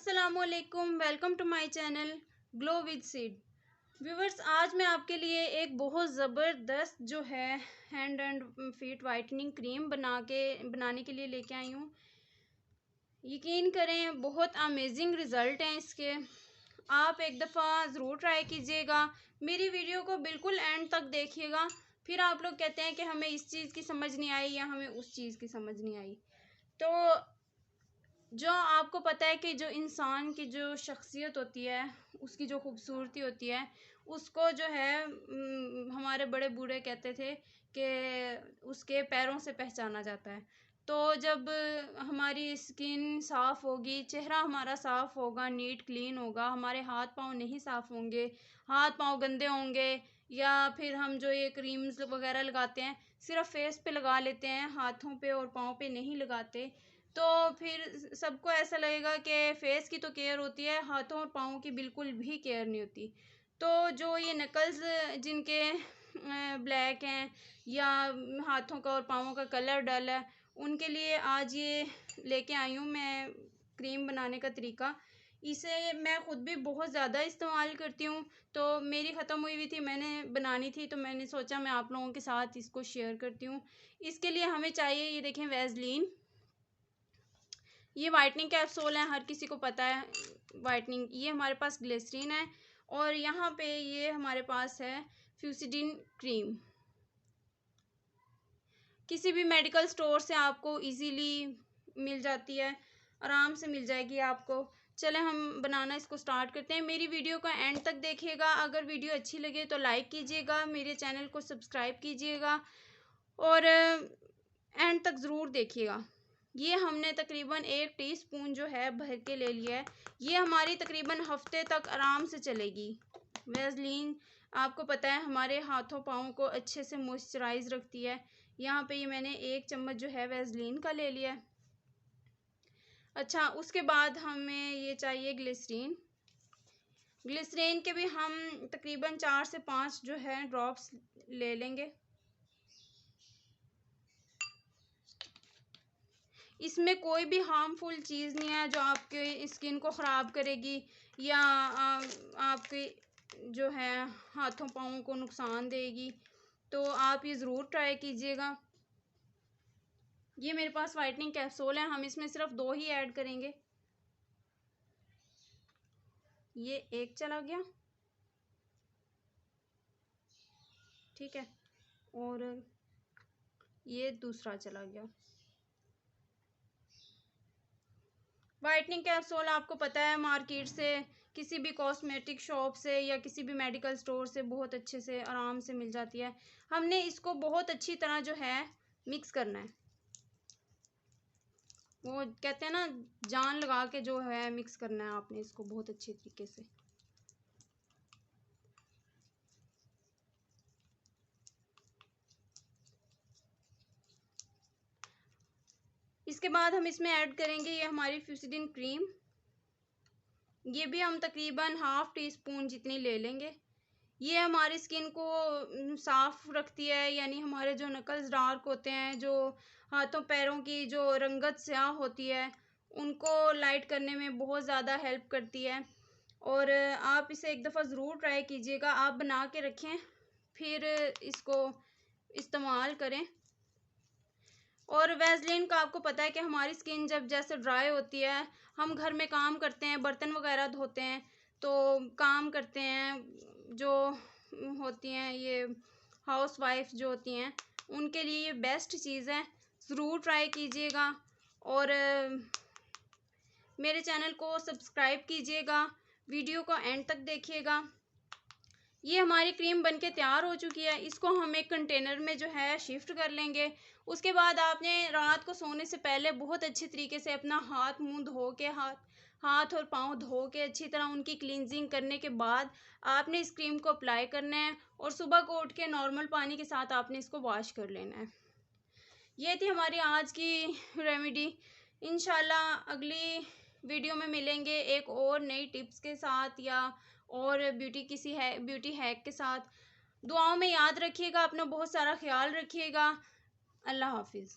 अस्सलामुअलैकुम, welcome to my channel Glow with Seed. Viewers, आज मैं आपके लिए एक बहुत ज़बरदस्त जो है hand and feet whitening cream बनाने के लिए लेके आई हूँ। यकीन करें, बहुत अमेजिंग रिज़ल्ट हैं इसके। आप एक दफ़ा ज़रूर ट्राई कीजिएगा। मेरी वीडियो को बिल्कुल एंड तक देखिएगा। फिर आप लोग कहते हैं कि हमें इस चीज़ की समझ नहीं आई या हमें उस चीज़ की समझ नहीं आई। तो जो आपको पता है कि जो इंसान की जो शख्सियत होती है, उसकी जो खूबसूरती होती है, उसको जो है हमारे बड़े बूढ़े कहते थे कि उसके पैरों से पहचाना जाता है। तो जब हमारी स्किन साफ़ होगी, चेहरा हमारा साफ़ होगा, नीट क्लीन होगा, हमारे हाथ पाँव नहीं साफ़ होंगे, हाथ पाँव गंदे होंगे, या फिर हम जो ये क्रीम्स वगैरह लगाते हैं सिर्फ फेस पे लगा लेते हैं, हाथों पे और पाँव पे नहीं लगाते, तो फिर सबको ऐसा लगेगा कि फेस की तो केयर होती है, हाथों और पाँव की बिल्कुल भी केयर नहीं होती। तो जो ये नकल्स जिनके ब्लैक हैं या हाथों का और पाँवों का कलर डल है, उनके लिए आज ये लेके आई हूँ मैं क्रीम बनाने का तरीका। इसे मैं ख़ुद भी बहुत ज़्यादा इस्तेमाल करती हूँ, तो मेरी ख़त्म हुई थी, मैंने बनानी थी, तो मैंने सोचा मैं आप लोगों के साथ इसको शेयर करती हूँ। इसके लिए हमें चाहिए, ये देखें, वैसलीन। ये वाइटनिंग कैप्सूल है, हर किसी को पता है वाइटनिंग। ये हमारे पास ग्लिसरीन है और यहाँ पे ये हमारे पास है फ्यूसिडिन क्रीम। किसी भी मेडिकल स्टोर से आपको इजीली मिल जाती है, आराम से मिल जाएगी आपको। चलें हम बनाना इसको स्टार्ट करते हैं। मेरी वीडियो का एंड तक देखिएगा। अगर वीडियो अच्छी लगे तो लाइक कीजिएगा, मेरे चैनल को सब्सक्राइब कीजिएगा और एंड तक ज़रूर देखिएगा। ये हमने तकरीबन 1 टीस्पून जो है भर के ले लिया है। ये हमारी तकरीबन हफ्ते तक आराम से चलेगी। वैसलीन आपको पता है हमारे हाथों पाँव को अच्छे से मॉइस्चराइज रखती है। यहाँ पे ये मैंने 1 चम्मच जो है वैसलीन का ले लिया है। अच्छा, उसके बाद हमें ये चाहिए ग्लिसरीन। ग्लिसरीन के भी हम तकरीबन 4 से 5 जो है ड्रॉप्स ले लेंगे। इसमें कोई भी हार्मफुल चीज़ नहीं है जो आपके स्किन को ख़राब करेगी या आपके जो है हाथों पाँवों को नुकसान देगी। तो आप ये ज़रूर ट्राई कीजिएगा। ये मेरे पास वाइटनिंग कैप्सूल है, हम इसमें सिर्फ 2 ही ऐड करेंगे। ये 1 चला गया, ठीक है, और ये दूसरा चला गया। वाइटनिंग कैप्सूल आपको पता है मार्केट से, किसी भी कॉस्मेटिक शॉप से या किसी भी मेडिकल स्टोर से बहुत अच्छे से आराम से मिल जाती है। हमने इसको बहुत अच्छी तरह जो है मिक्स करना है। वो कहते हैं ना, जान लगा के जो है मिक्स करना है आपने इसको बहुत अच्छे तरीके से। इसके बाद हम इसमें ऐड करेंगे ये हमारी फ्यूसिडिन क्रीम। ये भी हम तकरीबन ½ टीस्पून जितनी ले लेंगे। ये हमारी स्किन को साफ़ रखती है, यानी हमारे जो नकल्स डार्क होते हैं, जो हाथों पैरों की जो रंगत स्याह होती है, उनको लाइट करने में बहुत ज़्यादा हेल्प करती है। और आप इसे एक दफ़ा ज़रूर ट्राई कीजिएगा। आप बना के रखें, फिर इसको इस्तेमाल करें। और वैसलीन का आपको पता है कि हमारी स्किन जब जैसे ड्राई होती है, हम घर में काम करते हैं, बर्तन वगैरह धोते हैं, तो काम करते हैं, जो होती हैं ये हाउस वाइफ जो होती हैं, उनके लिए ये बेस्ट चीज़ है। ज़रूर ट्राई कीजिएगा और मेरे चैनल को सब्सक्राइब कीजिएगा, वीडियो को एंड तक देखिएगा। ये हमारी क्रीम बनके तैयार हो चुकी है। इसको हम एक कंटेनर में जो है शिफ्ट कर लेंगे। उसके बाद आपने रात को सोने से पहले बहुत अच्छे तरीके से अपना हाथ मुंह धो के हाथ और पाँव धो के अच्छी तरह उनकी क्लींजिंग करने के बाद आपने इस क्रीम को अप्लाई करना है और सुबह को उठ के नॉर्मल पानी के साथ आपने इसको वॉश कर लेना है। ये थी हमारी आज की रेमेडी। इंशाल्लाह अगली वीडियो में मिलेंगे एक और नई टिप्स के साथ या और ब्यूटी हैक के साथ। दुआओं में याद रखिएगा, अपना बहुत सारा ख्याल रखिएगा। अल्लाह हाफिज़।